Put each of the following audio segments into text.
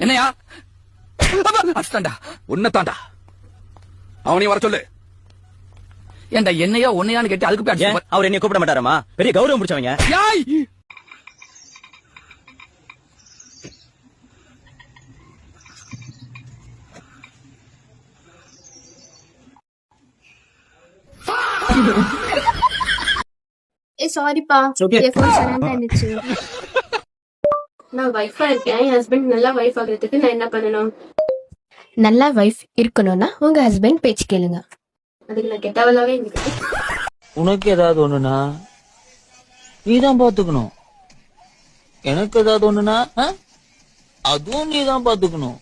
என்னையா அஸ்தாண்டா உன்னதாண்டா அவனையும் வர சொல்லு. ஏண்டா என்னையா உன்னையான்னு கேட்டு அதுக்கு போய் அவர் என்னைய கூப்பிட மாட்டாராமா? பெரிய கௌரவம் பிடிச்சவங்க. சாரிப்பா, என் ஃபோன் சைலண்ட் ஆயிடுச்சு. நான் வைஃபா இருக்கேன். என் ஹஸ்பண்ட் நல்லா வைஃப் ஆகிறதுக்கு நான் என்ன பண்ணணும்? நல்லா வைஃப் இருக்கணும்னா உங்க ஹஸ்பண்ட் பேச்சு கேளுங்க. அதுக்கு நான் கெட்டவளாவே இருக்கேன். உனக்கு ஏதாவது ஒண்ணுனா நீதான் பாத்துக்கணும். எனக்கு ஏதாவது ஒண்ணுனா அதுவும் நீதான் பாத்துக்கணும்.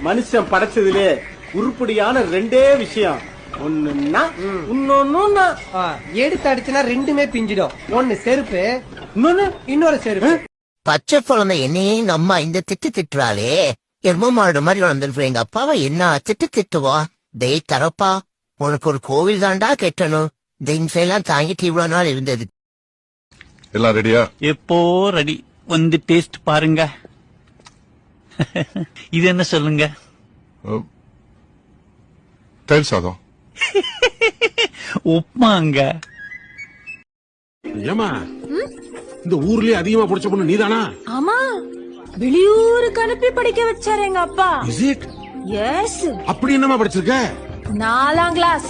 மனுஷன் படைச்சதுலே உருப்படியான ரெண்டே விஷயம். ஒண்ணுன்னா இன்னொன்னு எடுத்து அடிச்சுனா ரெண்டுமே பிஞ்சிடும். ஒன்னு செருப்பு, இன்னொரு செருப்பு. பச்சை குழந்தை என்னையே எங்க அம்மா இந்த திட்டுறாளே, எரும மாடு மாதிரி வளர்ந்துருப்ப எங்க அப்பாவை என்ன திட்டுவா? டேய் தரப்பா, உனக்கு ஒரு கோவில் தாண்டா கெட்டணும். எல்லாம் தாங்கிட்டு இவ்வளவு நாள் இருந்தது. எல்லாம் ரெடியா? எப்போ ரெடி. வந்து டேஸ்ட் பாருங்க. இது என்ன சொல்லுங்க? தயிர் சாதம். உப்மாங்க. ஏமா இந்த ஊர்லயே அதிகமா படிச்ச பொண்ணு நீதானா? ஆமா, வெளியூருக்கு அனுப்பி படிக்க வச்சாரு எங்க அப்பா. Is it? எஸ். அப்படி என்னமா படிச்சிருக்க? 4ஆம் கிளாஸ்.